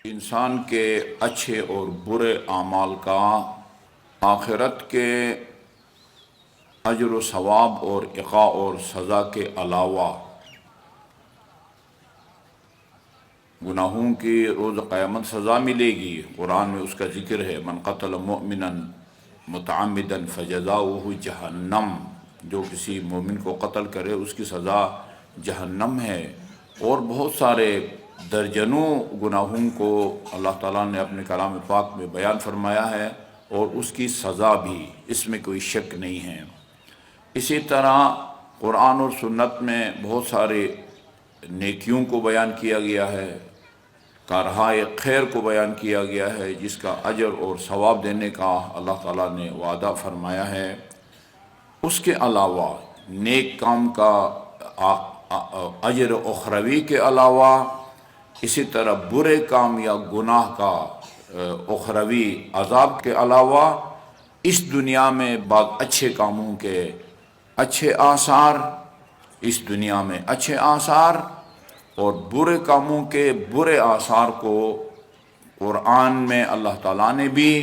انسان کے اچھے اور برے اعمال کا آخرت کے اجر و ثواب اور عقاب اور سزا کے علاوہ گناہوں کی روز قیامت سزا ملے گی۔ قرآن میں اس کا ذکر ہے، من قتل مؤمنا متعمدا فجزاؤہ جہنم، جو کسی مومن کو قتل کرے اس کی سزا جہنم ہے۔ اور بہت سارے درجنوں گناہوں کو اللہ تعالیٰ نے اپنے کلام پاک میں بیان فرمایا ہے اور اس کی سزا بھی، اس میں کوئی شک نہیں ہے۔ اسی طرح قرآن اور سنت میں بہت سارے نیکیوں کو بیان کیا گیا ہے، کارہائے خیر کو بیان کیا گیا ہے، جس کا اجر اور ثواب دینے کا اللہ تعالیٰ نے وعدہ فرمایا ہے۔ اس کے علاوہ نیک کام کا اجر اخروی کے علاوہ اسی طرح برے کام یا گناہ کا اخروی عذاب کے علاوہ اس دنیا میں بعض اچھے کاموں کے اچھے آثار، اس دنیا میں اچھے آثار اور برے کاموں کے برے آثار کو قرآن میں اللہ تعالیٰ نے بھی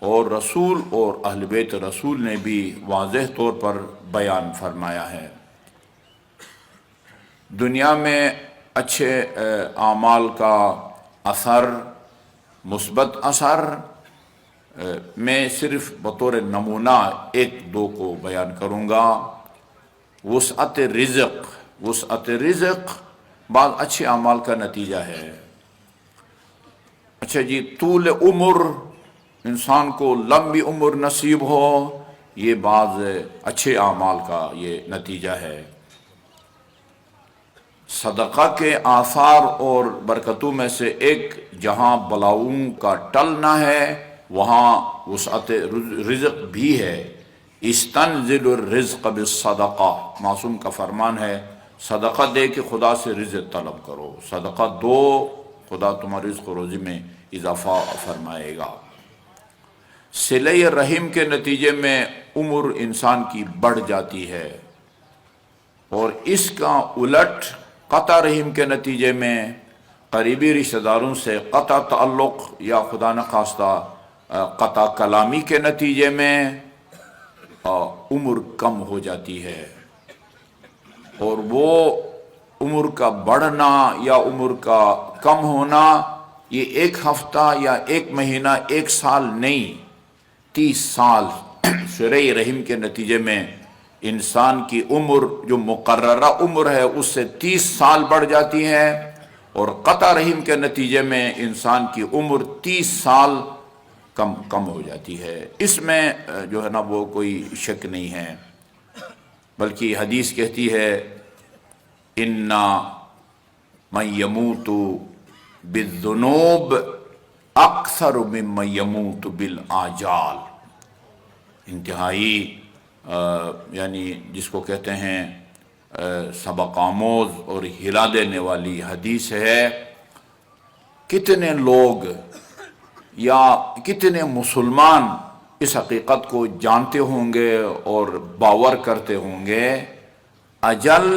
اور رسول اور اہل بیت رسول نے بھی واضح طور پر بیان فرمایا ہے۔ دنیا میں اچھے اعمال کا اثر، مثبت اثر، میں صرف بطور نمونہ ایک دو کو بیان کروں گا۔ وسعت رزق، وسعت رزق بعض اچھے اعمال کا نتیجہ ہے۔ اچھا جی، طول عمر، انسان کو لمبی عمر نصیب ہو، یہ بعض اچھے اعمال کا یہ نتیجہ ہے۔ صدقہ کے آثار اور برکتوں میں سے ایک، جہاں بلاؤں کا ٹلنا ہے وہاں وسعت رزق بھی ہے۔ استنزل الرزق بالصدقہ، معصوم کا فرمان ہے، صدقہ دے کے خدا سے رزق طلب کرو، صدقہ دو، خدا تمہاری رزق و روزی میں اضافہ فرمائے گا۔ صلہ رحم کے نتیجے میں عمر انسان کی بڑھ جاتی ہے، اور اس کا الٹ قطع رحم کے نتیجے میں قریبی رشتہ داروں سے قطع تعلق یا خدا نخواستہ قطع کلامی کے نتیجے میں عمر کم ہو جاتی ہے، اور وہ عمر کا بڑھنا یا عمر کا کم ہونا یہ ایک ہفتہ یا ایک مہینہ، ایک سال نہیں، 30 سال صلہ رحم کے نتیجے میں انسان کی عمر جو مقررہ عمر ہے اس سے 30 سال بڑھ جاتی ہے، اور قطع رحم کے نتیجے میں انسان کی عمر 30 سال کم ہو جاتی ہے۔ اس میں جو ہے نا وہ کوئی شک نہیں ہے، بلکہ حدیث کہتی ہے ان من یموت بالذنوب اکثر ممن یموت بالآجال، انتہائی یعنی جس کو کہتے ہیں سبق آموز اور ہلا دینے والی حدیث ہے۔ کتنے لوگ یا کتنے مسلمان اس حقیقت کو جانتے ہوں گے اور باور کرتے ہوں گے، اجل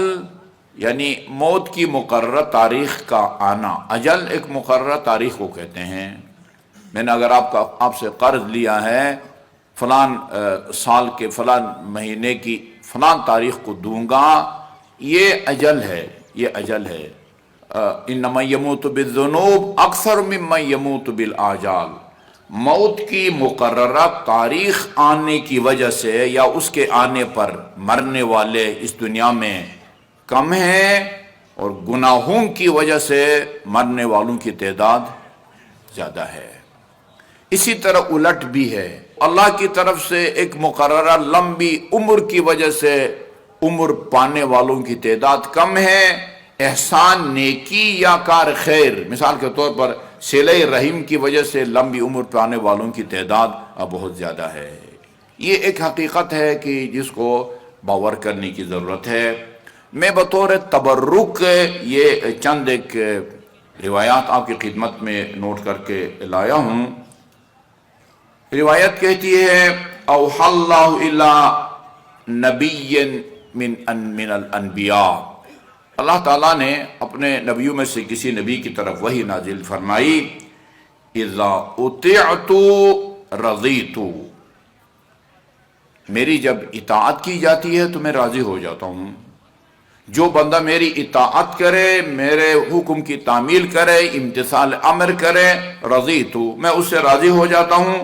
یعنی موت کی مقررہ تاریخ کا آنا، اجل ایک مقررہ تاریخ کو کہتے ہیں۔ میں نے اگر آپ سے قرض لیا ہے، فلان سال کے فلان مہینے کی فلان تاریخ کو دوں گا، یہ اجل ہے، یہ اجل ہے۔ انما یموت بالذنوب اکثر ممن یموت بالآجال، موت کی مقررہ تاریخ آنے کی وجہ سے یا اس کے آنے پر مرنے والے اس دنیا میں کم ہیں، اور گناہوں کی وجہ سے مرنے والوں کی تعداد زیادہ ہے۔ اسی طرح الٹ بھی ہے، اللہ کی طرف سے ایک مقررہ لمبی عمر کی وجہ سے عمر پانے والوں کی تعداد کم ہے، احسان نیکی یا کار خیر، مثال کے طور پر صلہ رحم کی وجہ سے لمبی عمر پانے والوں کی تعداد بہت زیادہ ہے۔ یہ ایک حقیقت ہے کہ جس کو باور کرنے کی ضرورت ہے۔ میں بطور تبرک یہ چند ایک روایات آپ کی خدمت میں نوٹ کر کے لایا ہوں۔ روایت کہتی ہے اوحی اللہ الی نبی من الانبیاء، اللہ تعالیٰ نے اپنے نبیوں میں سے کسی نبی کی طرف وحی نازل فرمائی اذا اطعت رضیت، میری جب اطاعت کی جاتی ہے تو میں راضی ہو جاتا ہوں. جو بندہ میری اطاعت کرے، میرے حکم کی تعمیل کرے، امتثال امر کرے، رضیت، میں اس سے راضی ہو جاتا ہوں.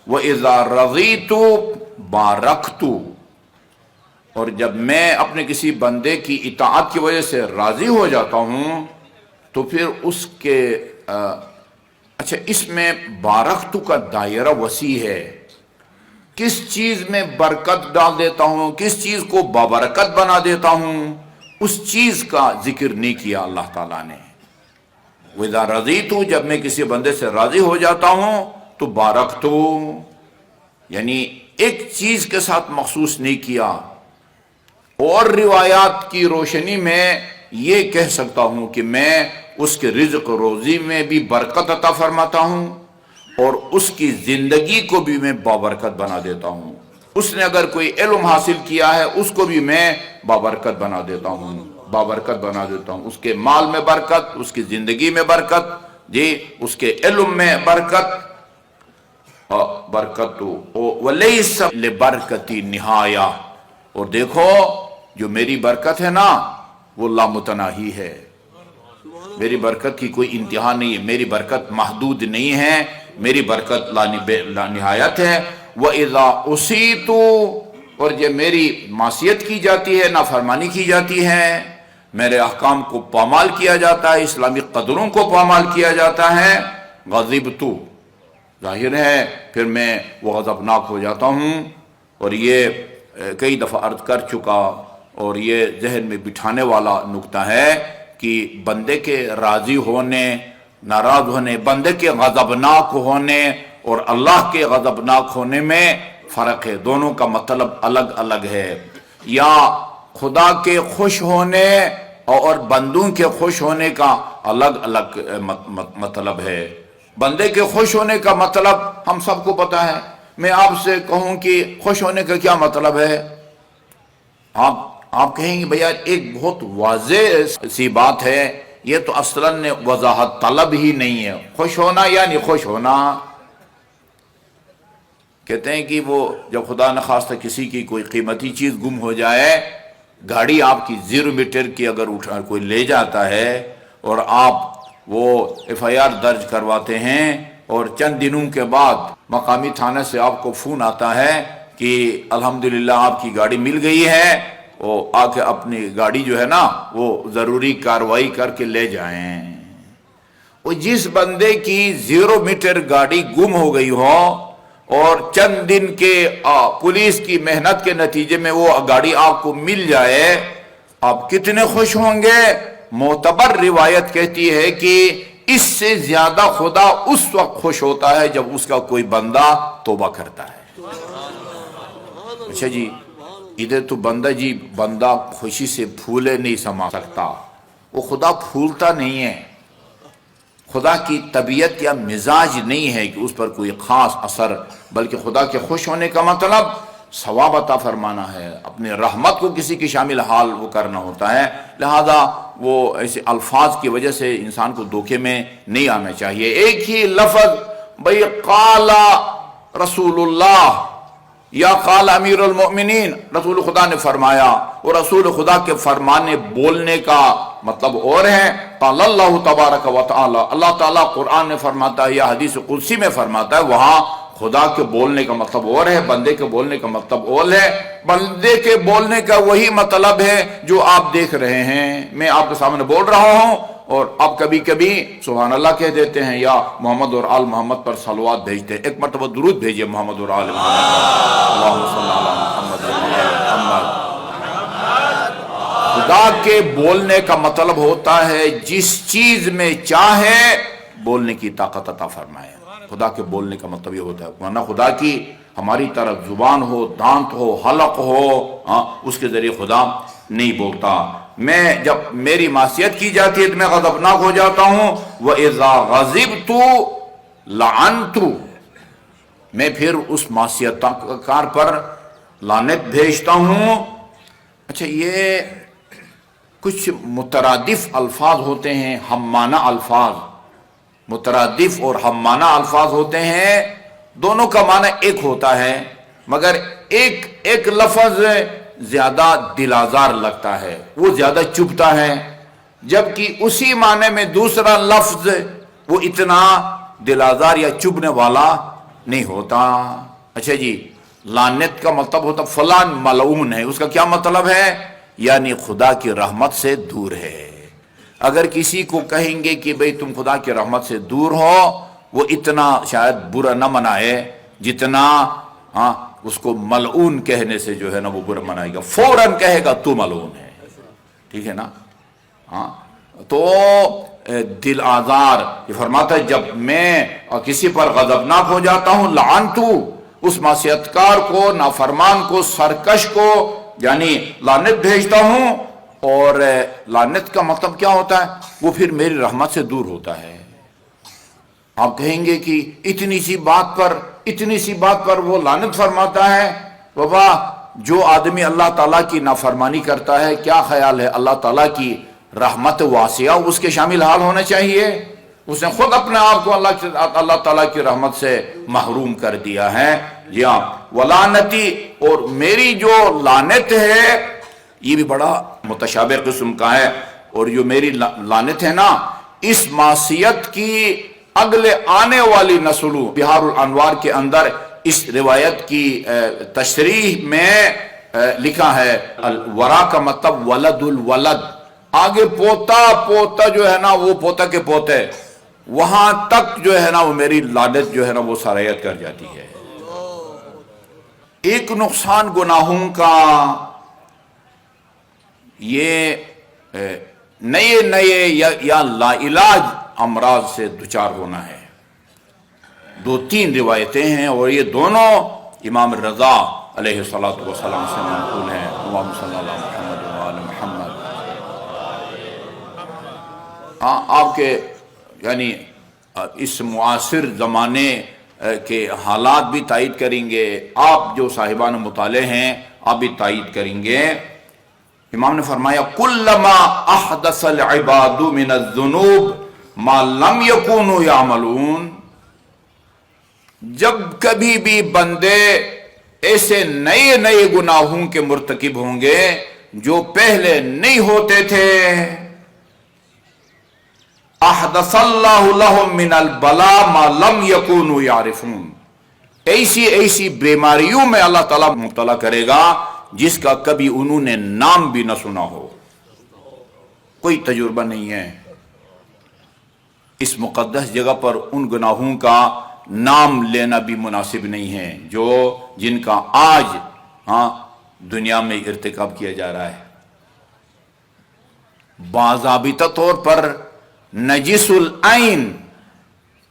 وَإِذَا رَضِيتُ بَارَكْتُ، اور جب میں اپنے کسی بندے کی اطاعت کی وجہ سے راضی ہو جاتا ہوں تو پھر اس کے اچھا اس میں بارکتو کا دائرہ وسیع ہے. کس چیز میں برکت ڈال دیتا ہوں، کس چیز کو بابرکت بنا دیتا ہوں، اس چیز کا ذکر نہیں کیا اللہ تعالیٰ نے. وَإِذَا رَضِيتُ، جب میں کسی بندے سے راضی ہو جاتا ہوں تو بارکتو، یعنی ایک چیز کے ساتھ مخصوص نہیں کیا. اور روایات کی روشنی میں یہ کہہ سکتا ہوں کہ میں اس کے رزق روزی میں بھی برکت عطا فرماتا ہوں اور اس کی زندگی کو بھی میں بابرکت بنا دیتا ہوں. اس نے اگر کوئی علم حاصل کیا ہے اس کو بھی میں بابرکت بنا دیتا ہوں، بابرکت بنا دیتا ہوں. اس کے مال میں برکت، اس کی زندگی میں برکت، جی اس کے علم میں برکت. برکت وَلَيْسَ لِبَرْكَتِ نِہَایَہ، اور دیکھو جو میری برکت ہے نا وہ لامتناہی ہے. میری برکت کی کوئی انتہا نہیں ہے، میری برکت محدود نہیں ہے، میری برکت لا نہایت ہے. وَإِذَا أُصِيتُ، اور جب میری معصیت کی جاتی ہے، نافرمانی کی جاتی ہے، میرے احکام کو پامال کیا جاتا ہے، اسلامی قدروں کو پامال کیا جاتا ہے، غضبت، ظاہر ہے پھر میں وہ غضبناک ہو جاتا ہوں. اور یہ کئی دفعہ عرض کر چکا اور یہ ذہن میں بٹھانے والا نکتہ ہے کہ بندے کے راضی ہونے، ناراض ہونے، بندے کے غضبناک ہونے اور اللہ کے غضبناک ہونے میں فرق ہے. دونوں کا مطلب الگ الگ ہے. یا خدا کے خوش ہونے اور بندوں کے خوش ہونے کا الگ الگ مطلب ہے. بندے کے خوش ہونے کا مطلب ہم سب کو پتا ہے. میں آپ سے کہوں کہ خوش ہونے کا کیا مطلب ہے، آپ کہیں گے بھیا ایک بہت واضح سی بات ہے، یہ تو اصلاً وضاحت طلب ہی نہیں ہے. خوش ہونا یعنی خوش ہونا. کہتے ہیں کہ وہ جب خدا نخواستہ کسی کی کوئی قیمتی چیز گم ہو جائے، گاڑی آپ کی 0 میٹر کی اگر اٹھا کوئی لے جاتا ہے اور آپ وہ FIR درج کرواتے ہیں اور چند دنوں کے بعد مقامی تھانے سے آپ کو فون آتا ہے کہ الحمدللہ آپ کی گاڑی مل گئی ہے، وہ آ کے اپنی گاڑی جو ہے نا وہ ضروری کارروائی کر کے لے جائیں. وہ جس بندے کی 0 میٹر گاڑی گم ہو گئی ہو اور چند دن کے پولیس کی محنت کے نتیجے میں وہ گاڑی آپ کو مل جائے، آپ کتنے خوش ہوں گے. معتبر روایت کہتی ہے کہ اس سے زیادہ خدا اس وقت خوش ہوتا ہے جب اس کا کوئی بندہ توبہ کرتا ہے. اچھا جی، ادھر تو بندہ خوشی سے پھولے نہیں سما سکتا، وہ خدا پھولتا نہیں ہے. خدا کی طبیعت یا مزاج نہیں ہے کہ اس پر کوئی خاص اثر، بلکہ خدا کے خوش ہونے کا مطلب ثواب عطا فرمانا ہے، اپنے رحمت کو کسی کی شامل حال وہ کرنا ہوتا ہے. لہذا وہ ایسے الفاظ کی وجہ سے انسان کو دھوکے میں نہیں آنا چاہیے. ایک ہی لفظ بھئی قال رسول اللہ یا قال امیر المؤمنین، رسول خدا نے فرمایا، اور رسول خدا کے فرمانے بولنے کا مطلب اور ہے. قال اللہ تبارک و تعالی، اللہ تعالیٰ قرآن میں فرماتا ہے یا حدیث قدسی میں فرماتا ہے، وہاں خدا کے بولنے کا مطلب اور ہے، بندے کے بولنے کا مطلب اور ہے. بندے کے بولنے کا وہی مطلب ہے جو آپ دیکھ رہے ہیں. میں آپ کے سامنے بول رہا ہوں اور آپ کبھی کبھی سبحان اللہ کہہ دیتے ہیں یا محمد اور آل محمد پر صلوات بھیجتے ہیں. ایک مرتبہ درود بھیجئے محمد اور آل محمد پر. اللہم صلی علی محمد و آل محمد. خدا کے بولنے کا مطلب ہوتا ہے جس چیز میں چاہے بولنے کی طاقت عطا فرمائے. خدا کے بولنے کا مطلب یہ ہوتا ہے، ورنہ خدا کی ہماری طرف زبان ہو، دانت ہو، حلق ہو، اس کے ذریعے خدا نہیں بولتا. میں جب میری معصیت کی جاتی ہے تو میں غضبناک ہو جاتا ہوں. وَإِذَا غَضِبْتُ لَعَنْتُ، میں پھر اس معصیت کار پر لعنت بھیجتا ہوں. اچھا، یہ کچھ مترادف الفاظ ہوتے ہیں، ہم معنی الفاظ. مترادف اور ہم معنی الفاظ ہوتے ہیں، دونوں کا معنی ایک ہوتا ہے، مگر ایک لفظ زیادہ دل آزار لگتا ہے، وہ زیادہ چبھتا ہے، جبکہ اسی معنی میں دوسرا لفظ وہ اتنا دل آزار یا چبھنے والا نہیں ہوتا۔ اچھا جی، لعنت کا مطلب ہوتا فلان ملعون ہے، اس کا کیا مطلب ہے؟ یعنی خدا کی رحمت سے دور ہے۔ اگر کسی کو کہیں گے کہ بھئی تم خدا کی رحمت سے دور ہو، وہ اتنا شاید برا نہ منائے جتنا اس کو ملعون کہنے سے جو ہے نا وہ برا منائے گا، فوراً کہے گا تو ملعون ہے، ٹھیک ہے نا۔ تو دل آزار یہ فرماتا ہے جب میں کسی پر غضبناک ہو جاتا ہوں، لعنتو، اس معصیتکار کو، نافرمان کو، سرکش کو یعنی لعنت بھیجتا ہوں۔ اور لعنت کا مطلب کیا ہوتا ہے؟ وہ پھر میری رحمت سے دور ہوتا ہے۔ آپ کہیں گے کہ اتنی سی بات پر وہ لعنت فرماتا ہے۔ بابا، جو آدمی اللہ تعالیٰ کی نافرمانی کرتا ہے، کیا خیال ہے اللہ تعالیٰ کی رحمت واسعہ اس کے شامل حال ہونا چاہیے؟ اس نے خود اپنے آپ کو اللہ تعالیٰ کی رحمت سے محروم کر دیا ہے۔ یا ولعنتی، اور میری جو لعنت ہے یہ بھی بڑا متشابہ قسم کا ہے، اور جو میری لعنت ہے نا، اس معصیت کی اگلے آنے والی نسلوں، بہار الانوار کے اندر اس روایت کی تشریح میں لکھا ہے الورا کا مطلب ولد الولد، آگے پوتا جو ہے نا، وہ پوتا کے پوتے، وہاں تک جو ہے نا وہ میری لعنت جو ہے نا وہ سرایت کر جاتی ہے۔ ایک نقصان گناہوں کا یہ نئے یا لا علاج امراض سے دچار ہونا ہے۔ 2-3 روایتیں ہیں، اور یہ دونوں امام رضا علیہ السلام سے منقول ہیں۔ اللہم صلی اللہ محمد وآل محمد۔ آپ کے یعنی اس معاصر زمانے کے حالات بھی تائید کریں گے، آپ جو صاحبان مطالعے ہیں آپ بھی تائید کریں گے۔ امام نے فرمایا کلما احدث العباد من الذنوب ما لم يكونوا يعملون، جب کبھی بھی بندے ایسے نئے گناہوں کے مرتکب ہوں گے جو پہلے نہیں ہوتے تھے، احدث اللہ لهم من البلاء ما لم يكونوا يعرفون، ایسی بیماریوں میں اللہ تعالیٰ مبتلا کرے گا جس کا کبھی انہوں نے نام بھی نہ سنا ہو، کوئی تجربہ نہیں ہے۔ اس مقدس جگہ پر ان گناہوں کا نام لینا بھی مناسب نہیں ہے جن کا آج دنیا میں ارتکاب کیا جا رہا ہے۔ باضابطہ طور پر نجس العین،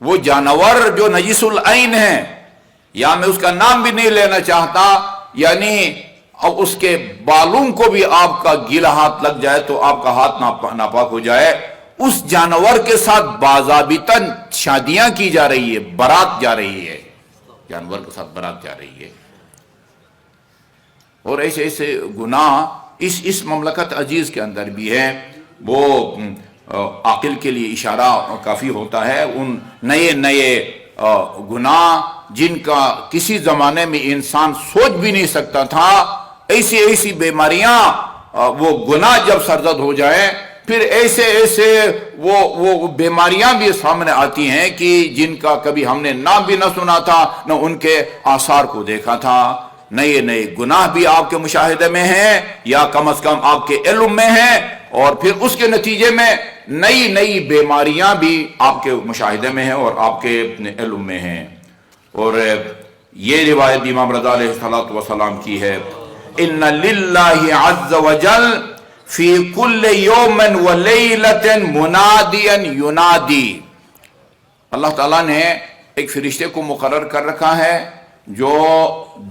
وہ جانور جو نجس العین ہے، یا میں اس کا نام بھی نہیں لینا چاہتا، یعنی اب اس کے بالوں کو بھی آپ کا گیلا ہاتھ لگ جائے تو آپ کا ہاتھ ناپاک ہو جائے، اس جانور کے ساتھ باضابطہ شادیاں کی جا رہی ہے، بارات جا رہی ہے، جانور کے ساتھ بارات جا رہی ہے۔ اور ایسے گناہ اس مملکت عزیز کے اندر بھی ہے۔ وہ عاقل کے لیے اشارہ کافی ہوتا ہے، ان نئے گناہ جن کا کسی زمانے میں انسان سوچ بھی نہیں سکتا تھا، ایسی بیماریاں، وہ گناہ جب سرزد ہو جائیں پھر ایسے وہ بیماریاں بھی سامنے آتی ہیں کہ جن کا کبھی ہم نے نام بھی نہ سنا تھا، نہ ان کے آثار کو دیکھا تھا۔ نئے گناہ بھی آپ کے مشاہدے میں ہیں، یا کم از کم آپ کے علم میں ہیں، اور پھر اس کے نتیجے میں نئی بیماریاں بھی آپ کے مشاہدے میں ہیں اور آپ کے علم میں ہیں۔ اور یہ روایت امام رضا علیہ السلام کی ہے، ان للہ عز وجل فی کل یوم ولیلۃ منادیا ینادی، اللہ تعالیٰ نے ایک فرشتے کو مقرر کر رکھا ہے جو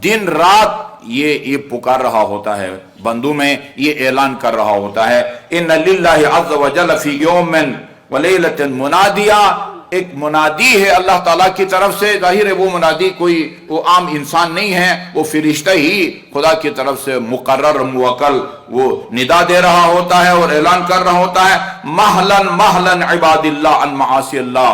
دن رات یہ پکار رہا ہوتا ہے، بندوں میں یہ اعلان کر رہا ہوتا ہے، ان للہ عز وجل فی یوم ولیلۃ منادیا، ایک منادی ہے اللہ تعالیٰ کی طرف سے۔ ظاہر ہے وہ منادی وہ عام انسان نہیں ہے، وہ فرشتہ ہی خدا کی طرف سے مقرر موکل وہ ندا دے رہا ہوتا ہے اور اعلان کر رہا ہوتا ہے، مہلا مہلا عباد اللہ عن معاصی اللہ،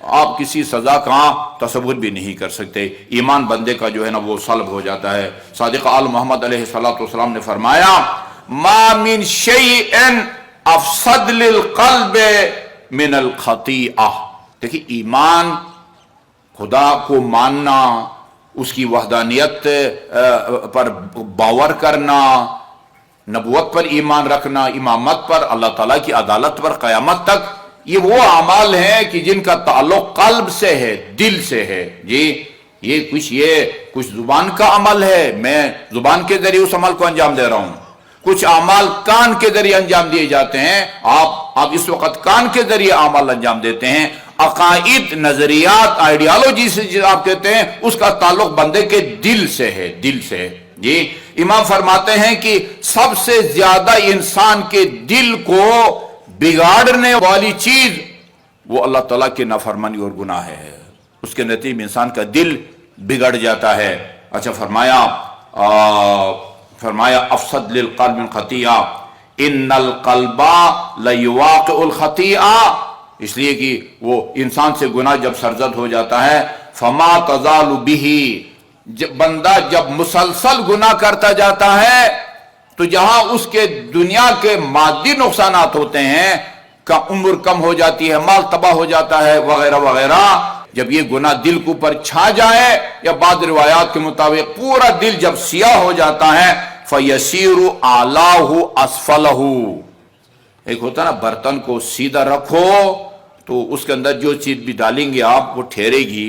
آپ کسی سزا کا تصور بھی نہیں کر سکتے. ایمان بندے کا جو ہے نا وہ سلب ہو جاتا ہے. صادق آل محمد علیہ السلام نے فرمایا ما من شیء افسد للقلب من الخطیئہ. دیکھیں ایمان، خدا کو ماننا، اس کی وحدانیت پر باور کرنا، نبوت پر ایمان رکھنا، امامت پر، اللہ تعالیٰ کی عدالت پر قیامت تک، یہ وہ اعمال ہیں کہ جن کا تعلق قلب سے ہے، دل سے ہے. جی یہ کچھ زبان کا عمل ہے، میں زبان کے ذریعے اس عمل کو انجام دے رہا ہوں. کچھ اعمال کان کے ذریعے انجام دیے جاتے ہیں، آپ اس وقت کان کے ذریعے اعمال انجام دیتے ہیں. عقائد، نظریات، آئیڈیالوجی سے جو آپ کہتے ہیں اس کا تعلق بندے کے دل سے ہے، دل سے ہے. جی امام فرماتے ہیں کہ سب سے زیادہ انسان کے دل کو بگاڑنے والی چیز وہ اللہ تعالیٰ کی نافرمانی اور گناہ ہے. اس کے نتیجے میں انسان کا دل بگڑ جاتا ہے. اچھا فرمایا افسد للقلب من خطیئہ ان القلب لیواقع الخطیئہ. اس لیے کہ وہ انسان سے گناہ جب سرزد ہو جاتا ہے فما تزال بہ، بندہ جب مسلسل گناہ کرتا جاتا ہے تو جہاں اس کے دنیا کے مادی نقصانات ہوتے ہیں، کا عمر کم ہو جاتی ہے، مال تباہ ہو جاتا ہے وغیرہ وغیرہ، جب یہ گناہ دل کے اوپر چھا جائے یا بعض روایات کے مطابق پورا دل جب سیاہ ہو جاتا ہے فَيَسِيرُ أَعْلَاهُ أَسْفَلَهُ. ایک ہوتا نا برتن کو سیدھا رکھو تو اس کے اندر جو چیز بھی ڈالیں گے آپ وہ ٹھہرے گی.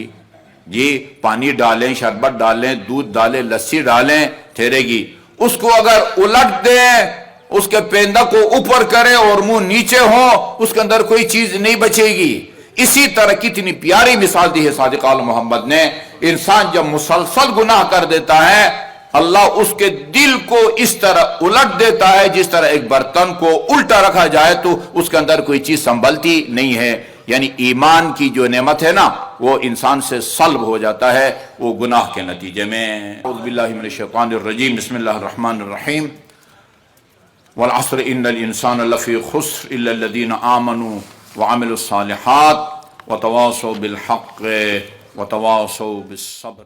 جی پانی ڈالیں، شربت ڈالیں، دودھ ڈالیں، لسی ڈالیں، ٹھہرے گی. اس کو اگر الٹ دیں، اس کے پیندہ کو اوپر کریں اور منہ نیچے ہو، اس کے اندر کوئی چیز نہیں بچے گی. اسی طرح کتنی پیاری مثال دی ہے صادق آل محمد نے. انسان جب مسلسل گناہ کر دیتا ہے اللہ اس کے دل کو اس طرح الٹ دیتا ہے جس طرح ایک برتن کو الٹا رکھا جائے تو اس کے اندر کوئی چیز سنبھلتی نہیں ہے. یعنی ایمان کی جو نعمت ہے نا وہ انسان سے سلب ہو جاتا ہے وہ گناہ کے نتیجے میں. اعوذ باللہ من الشیطان الرجیم، بسم اللہ الرحمن الرحیم. والعصر ان الانسان لفی خسر الا الذین آمنوا وعملوا الصالحات وتواصوا بالحق وتواصوا بالصبر.